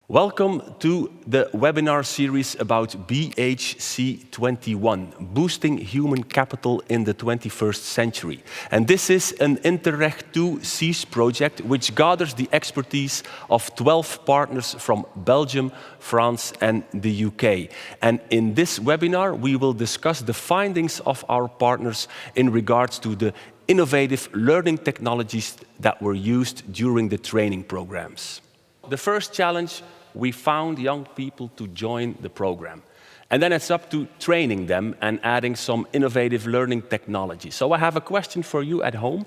Welcome to the webinar series about BHC21, Boosting Human Capital in the 21st Century. And this is an Interreg 2 SEAS project which gathers the expertise of 12 partners from Belgium, France and the UK. And in this webinar we will discuss the findings of our partners in regards to the innovative learning technologies that were used during the training programs. The first challenge, we found young people to join the program. And then it's up to training them and adding some innovative learning technology. So I have a question for you at home.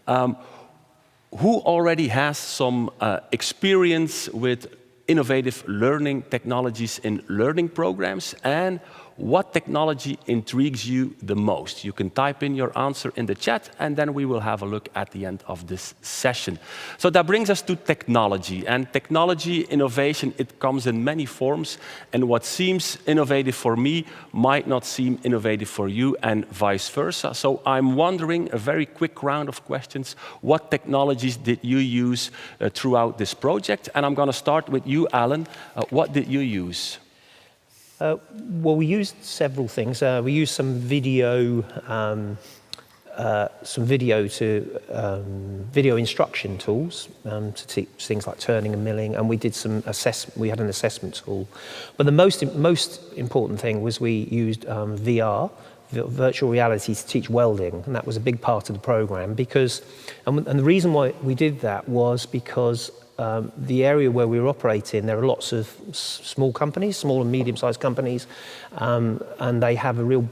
Who already has some experience with innovative learning technologies in learning programs? And what technology intrigues you the most? You can type in your answer in the chat and then we will have a look at the end of this session. So that brings us to technology. And technology innovation, it comes in many forms. And what seems innovative for me might not seem innovative for you and vice versa. So I'm wondering, a very quick round of questions, what technologies did you use throughout this project? And I'm going to start with you, Alan. What did you use? Well, we used several things. We used some video instruction tools to teach things like turning and milling, and we did some assessment. We had an assessment tool, but the most important thing was we used VR, virtual reality, to teach welding, and that was a big part of the program. Because, and the reason why we did that was because the area where we were operating, there are lots of small companies, small and medium-sized companies, and they have a real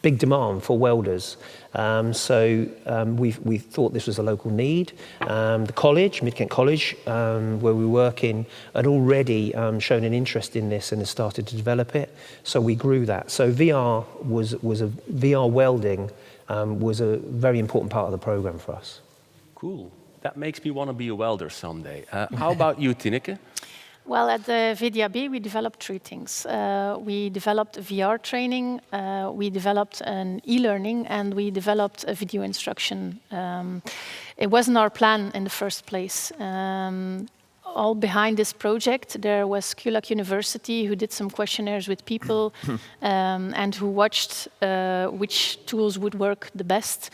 big demand for welders. So we thought this was a local need. The college, Mid-Kent College, where we work in, had already shown an interest in this and has started to develop it. So we grew that. So VR welding was a very important part of the program for us. Cool. That makes me want to be a welder someday. How about you, Tineke? Well, at the VDAB, we developed three things. We developed VR training, we developed an e-learning, and we developed a video instruction. It wasn't our plan in the first place. All behind this project, there was QLAC University, who did some questionnaires with people and who watched which tools would work the best.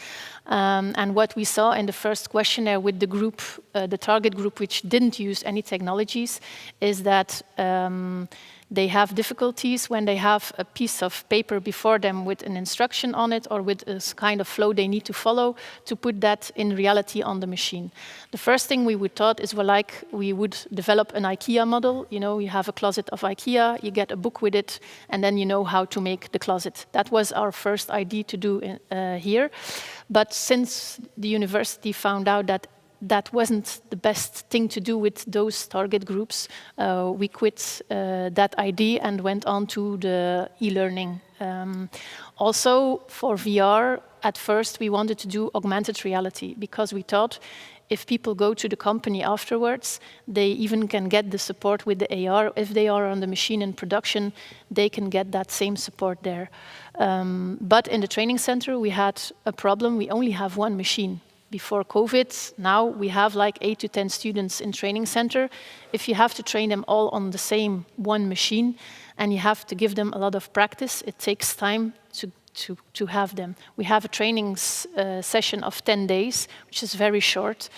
And what we saw in the first questionnaire with the group, the target group, which didn't use any technologies, is that they have difficulties when they have a piece of paper before them with an instruction on it or with a kind of flow they need to follow to put that in reality on the machine. The first thing we would thought is, well, like we would develop an IKEA model. You know, you have a closet of IKEA, you get a book with it, and then you know how to make the closet. That was our first idea to do here. But since the university found out that that wasn't the best thing to do with those target groups, we quit that idea and went on to the e-learning. Also, for VR, at first we wanted to do augmented reality because we thought if people go to the company afterwards, they even can get the support with the AR. If they are on the machine in production, they can get that same support there. But in the training center, we had a problem. We only have one machine. Before COVID, now we have like 8 to 10 students in training center. If you have to train them all on the same one machine and you have to give them a lot of practice, it takes time to have them. We have a training session of 10 days, which is very short.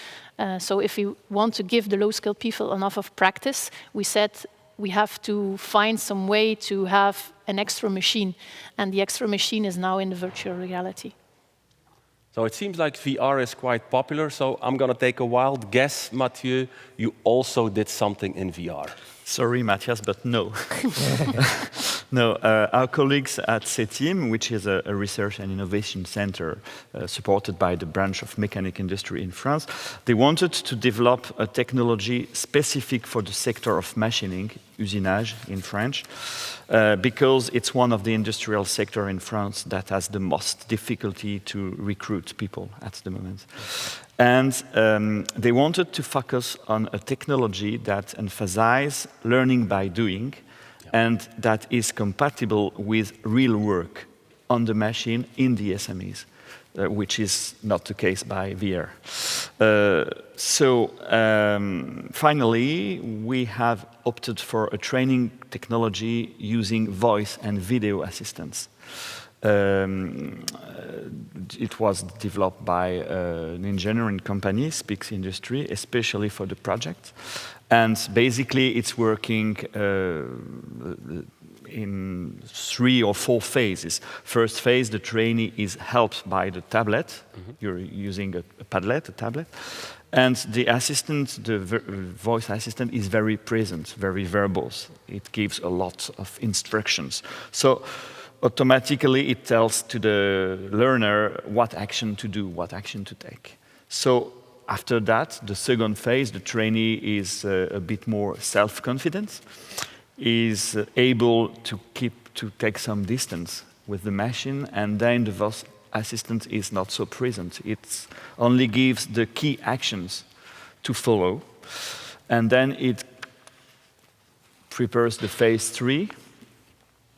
So if we want to give the low-skilled people enough of practice, we said we have to find some way to have an extra machine. And the extra machine is now in the virtual reality. So it seems like VR is quite popular, so I'm going to take a wild guess, Mathieu, you also did something in VR. Sorry, Matthias, but no. No, our colleagues at CETIM, which is a research and innovation center supported by the branch of mechanic industry in France, they wanted to develop a technology specific for the sector of machining, usinage in French, because it's one of the industrial sector in France that has the most difficulty to recruit people at the moment. And they wanted to focus on a technology that emphasizes learning by doing and that is compatible with real work on the machine in the SMEs. which is not the case by VR. Finally, we have opted for a training technology using voice and video assistance. It was developed by an engineering company, Speaks Industry, especially for the project. And basically, it's working in 3 or 4 phases. First phase, the trainee is helped by the tablet. You're using a Padlet, a tablet. And the assistant, the voice assistant, is very present, very verbal. It gives a lot of instructions. So automatically it tells to the learner what action to do, what action to take. So after that, the second phase, the trainee is a bit more self-confident, is able to take some distance with the machine, and then the voice assistant is not so present. It only gives the key actions to follow, and then it prepares the phase 3,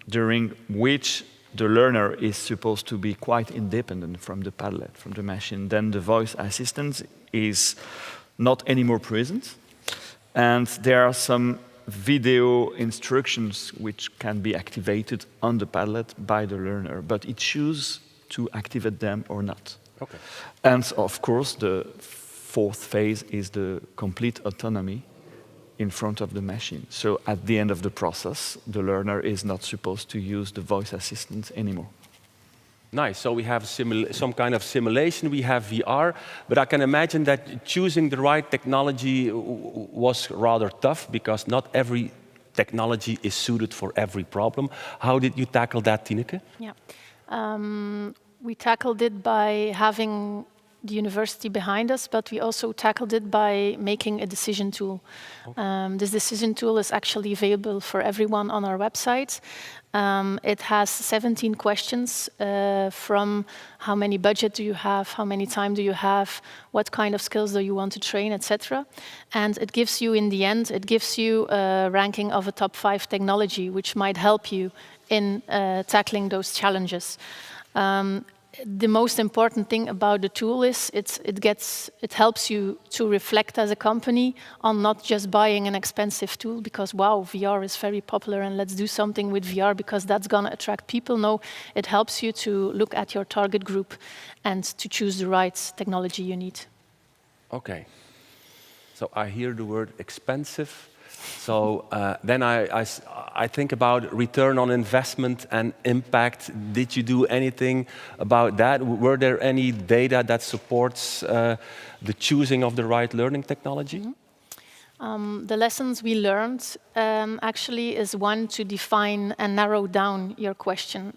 during which the learner is supposed to be quite independent from the Padlet, from the machine. Then the voice assistant is not anymore present, and there are some video instructions which can be activated on the Padlet by the learner, but it chooses to activate them or not. Okay. And of course, the 4th phase is the complete autonomy in front of the machine. So at the end of the process, the learner is not supposed to use the voice assistant anymore. Nice. So we have some kind of simulation, we have VR, but I can imagine that choosing the right technology was rather tough because not every technology is suited for every problem. How did you tackle that, Tineke? Yeah. We tackled it by having the university behind us, but we also tackled it by making a decision tool. This decision tool is actually available for everyone on our website. It has 17 questions from how many budget do you have, how many time do you have, what kind of skills do you want to train, etc. And it gives you, in the end, it gives you a ranking of a top 5 technology, which might help you in tackling those challenges. The most important thing about the tool is it helps you to reflect as a company on not just buying an expensive tool because, wow, VR is very popular and let's do something with VR because that's going to attract people. No, it helps you to look at your target group and to choose the right technology you need. Okay. So I hear the word expensive. So then I think about return on investment and impact. Did you do anything about that? Were there any data that supports the choosing of the right learning technology? The lessons we learned actually is one to define and narrow down your question.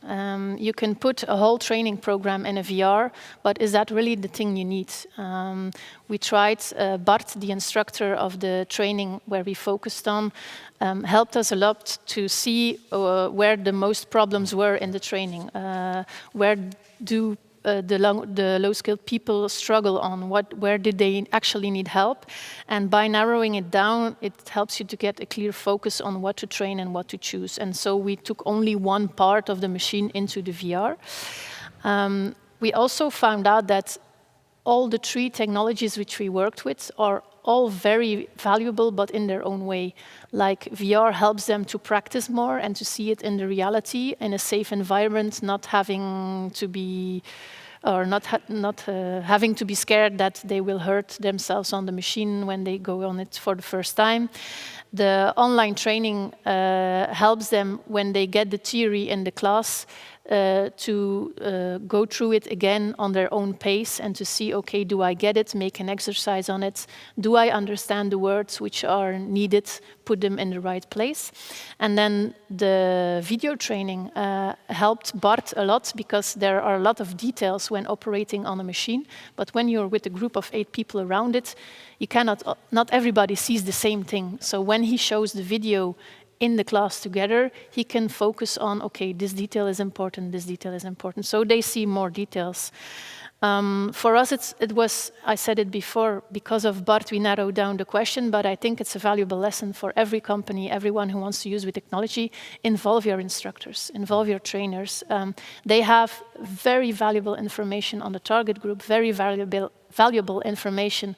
You can put a whole training program in a VR, but is that really the thing you need? We tried, Bart, the instructor of the training where we focused on, helped us a lot to see where the most problems were in the training. Where do the low-skilled people struggle on? Where did they actually need help? And by narrowing it down, it helps you to get a clear focus on what to train and what to choose. And so we took only one part of the machine into the VR. We also found out that all the 3 technologies which we worked with are all very valuable, but in their own way. Like VR helps them to practice more and to see it in the reality in a safe environment, not having to be having to be scared that they will hurt themselves on the machine when they go on it for the first time. The online training helps them when they get the theory in the class to go through it again on their own pace and to see, okay, do I get it? Make an exercise on it. Do I understand the words which are needed? Put them in the right place. And then the video training helped Bart a lot because there are a lot of details when operating on a machine. But when you're with a group of 8 people around it, you not everybody sees the same thing. So when he shows the video in the class together, he can focus on, okay, this detail is important, this detail is important. So they see more details. For us, it was, I said it before, because of Bart, we narrowed down the question, but I think it's a valuable lesson for every company, everyone who wants to use with technology. Involve your instructors, involve your trainers. They have very valuable information on the target group, very valuable information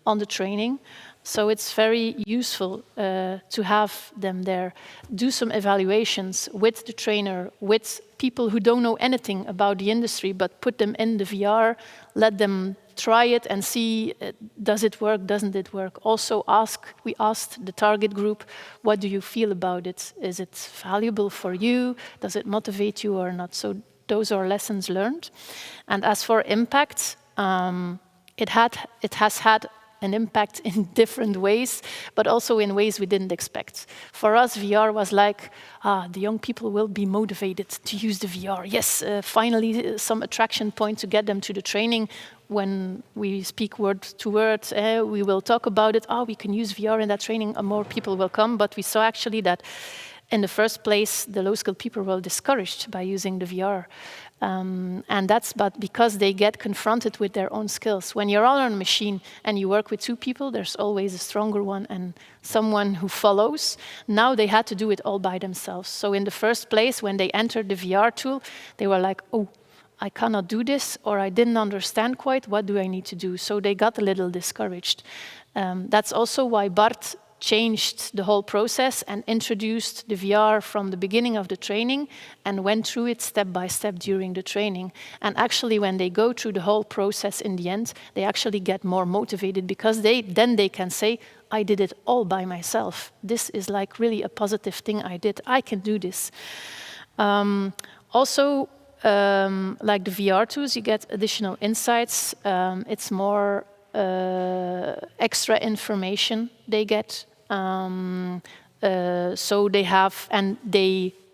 on the training. So it's very useful to have them there. Do some evaluations with the trainer, with people who don't know anything about the industry, but put them in the VR, let them try it and see, does it work, doesn't it work? Also we asked the target group, what do you feel about it? Is it valuable for you? Does it motivate you or not? So those are lessons learned. And as for impact, it has had an impact in different ways, but also in ways we didn't expect. For us, VR was like, the young people will be motivated to use the VR. Yes, finally some attraction point to get them to the training. When we speak word to word, we will talk about it. We can use VR in that training, and more people will come. But we saw actually that in the first place, the low-skilled people were discouraged by using the VR. And that's because they get confronted with their own skills. When you're on a machine and you work with two people, there's always a stronger one and someone who follows. Now they had to do it all by themselves. So in the first place, when they entered the VR tool, they were like, I cannot do this, or I didn't understand quite, what do I need to do? So they got a little discouraged. That's also why Bart changed the whole process and introduced the VR from the beginning of the training and went through it step by step during the training. And actually, when they go through the whole process in the end, they actually get more motivated because then they can say, I did it all by myself. This is like really a positive thing I did. I can do this. Also, like the VR tools, you get additional insights. It's more extra information they get. So they have, and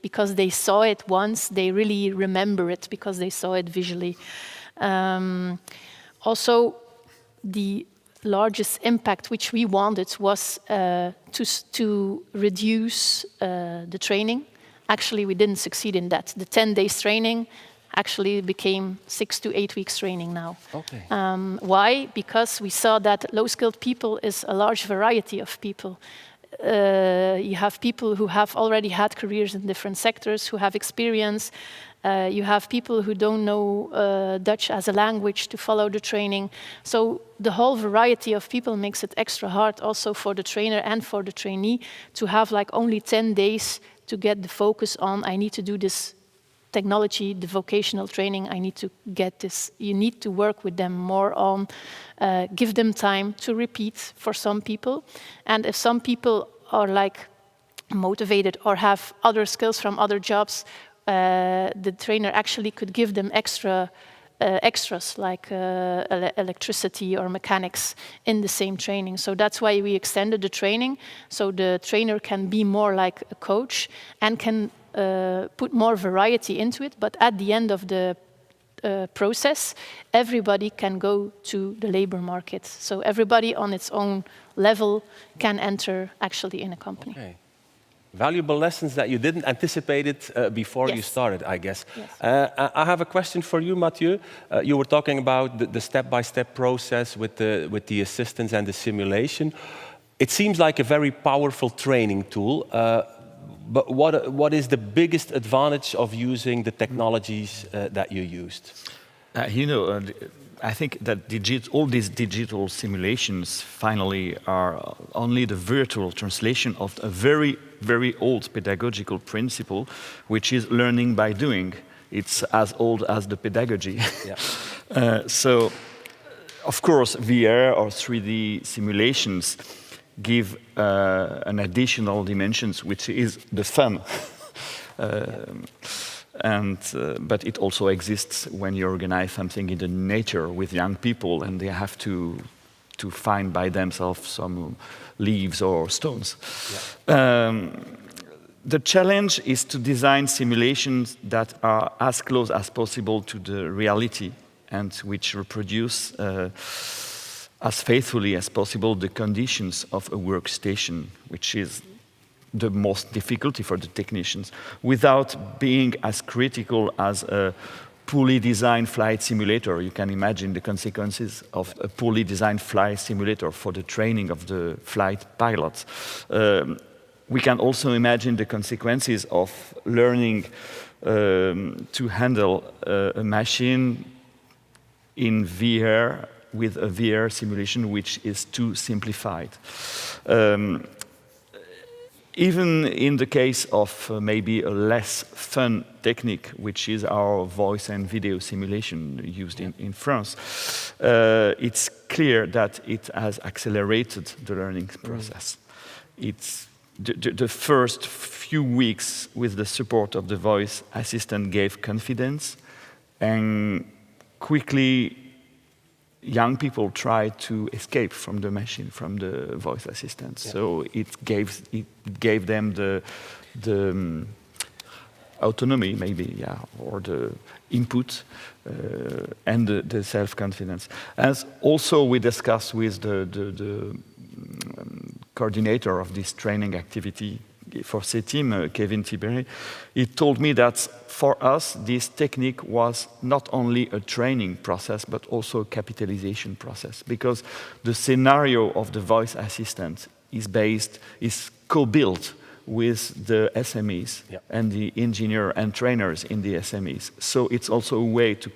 because they saw it once, they really remember it because they saw it visually. Also, the largest impact which we wanted was to reduce the training. Actually, we didn't succeed in that. The 10 days training actually became 6 to 8 weeks training now. Okay. Why? Because we saw that low-skilled people is a large variety of people. You have people who have already had careers in different sectors, who have experience. You have people who don't know Dutch as a language to follow the training. So the whole variety of people makes it extra hard also for the trainer and for the trainee to have like only 10 days to get the focus on, I need to do this technology, the vocational training, I need to get this. You need to work with them more on, give them time to repeat for some people. And if some people are like motivated or have other skills from other jobs, the trainer actually could give them extras like electricity or mechanics in the same training. So that's why we extended the training, so the trainer can be more like a coach and can put more variety into it, but at the end of the process, everybody can go to the labor market. So everybody on its own level can enter actually in a company. Okay. Valuable lessons that you didn't anticipate it before you started, I guess. Yes. I have a question for you, Mathieu. You were talking about the step-by-step process with the assistance and the simulation. It seems like a very powerful training tool. But what is the biggest advantage of using the technologies that you used? I think that all these digital simulations finally are only the virtual translation of a very, very old pedagogical principle, which is learning by doing. It's as old as the pedagogy. Yeah. So, of course, VR or 3D simulations give an additional dimensions, which is the fun. But it also exists when you organize something in the nature with young people and they have to find by themselves some leaves or stones. Yeah. The challenge is to design simulations that are as close as possible to the reality and which reproduce as faithfully as possible the conditions of a workstation, which is the most difficulty for the technicians, without being as critical as a poorly designed flight simulator. You can imagine the consequences of a poorly designed flight simulator for the training of the flight pilots. We can also imagine the consequences of learning to handle a machine in VR with a VR simulation which is too simplified. Even in the case of maybe a less fun technique, which is our voice and video simulation used in France, it's clear that it has accelerated the learning process. It's the first few weeks with the support of the voice assistant gave confidence, and quickly young people tried to escape from the machine, from the voice assistant. Yeah. So it gave them the autonomy, maybe, yeah, or the input and the self-confidence. As also we discussed with the coordinator of this training activity for CETIM, Kevin Tiberi, he told me that for us this technique was not only a training process but also a capitalization process, because the scenario of the voice assistant is co-built with the SMEs and the engineer and trainers in the SMEs. So it's also a way to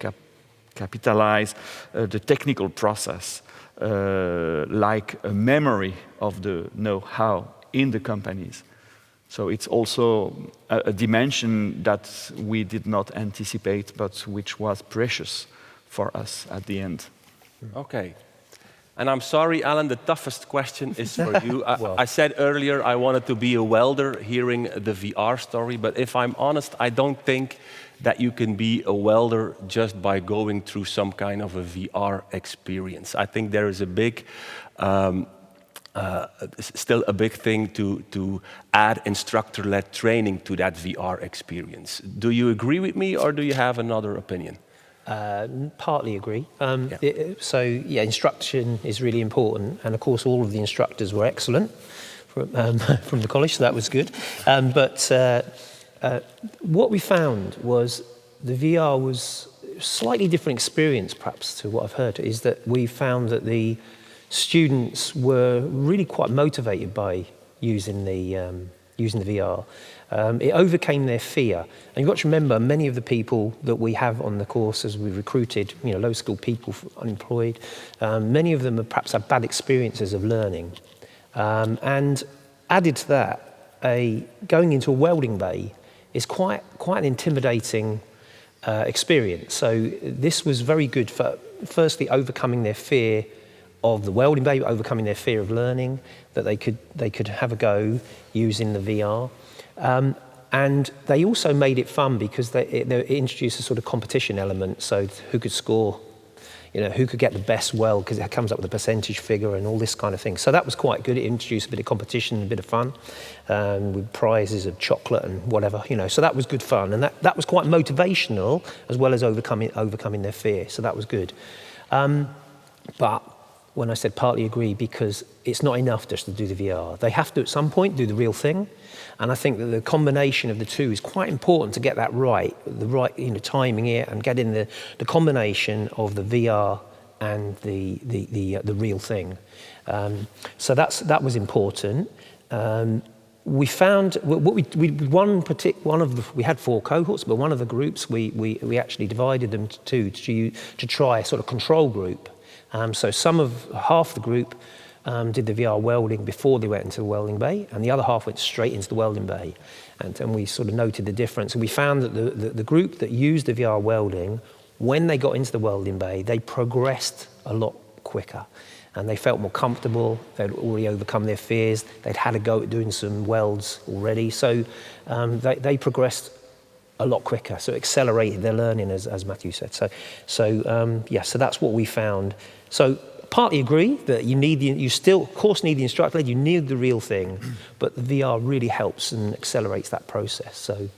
capitalize the technical process, like a memory of the know-how in the companies. So it's also a dimension that we did not anticipate, but which was precious for us at the end. Okay. And I'm sorry, Alan, the toughest question is for you. I said earlier I wanted to be a welder hearing the VR story, but if I'm honest, I don't think that you can be a welder just by going through some kind of a VR experience. I think there is a big... still a big thing to add instructor-led training to that VR experience. Do you agree with me, or do you have another opinion? Partly agree. Instruction is really important, and of course all of the instructors were excellent from the college, so that was good. What we found was the VR was a slightly different experience, perhaps, to what I've heard, is that we found that the students were really quite motivated by using the VR. It overcame their fear. And you've got to remember, many of the people that we have on the course as we recruited, low-skilled people, unemployed, many of them have perhaps had bad experiences of learning. And added to that, going into a welding bay is quite an intimidating experience. So this was very good for, firstly, overcoming their fear of the welding bay, overcoming their fear of learning, that they could have a go using the VR. And they also made it fun because they introduced a sort of competition element, so who could score, who could get the best weld, because it comes up with a percentage figure and all this kind of thing. So that was quite good. It introduced a bit of competition, a bit of fun, with prizes of chocolate and whatever, so that was good fun. And that was quite motivational, as well as overcoming their fear, so that was good. But when I said partly agree, because it's not enough just to do the VR. They have to, at some point, do the real thing. And I think that the combination of the two is quite important to get that right, timing it and getting the combination of the VR and the real thing. So that was important. We found we had 4 cohorts, but one of the groups we actually divided them to try a sort of control group. So half the group did the VR welding before they went into the welding bay, and the other half went straight into the welding bay. And we sort of noted the difference. And we found that the group that used the VR welding, when they got into the welding bay, they progressed a lot quicker. And they felt more comfortable. They'd already overcome their fears. They'd had a go at doing some welds already. So they progressed a lot quicker. So it accelerated their learning, as Matthew said. So that's what we found. So partly agree that you still, of course, need the instructor, you need the real thing, but the VR really helps and accelerates that process. So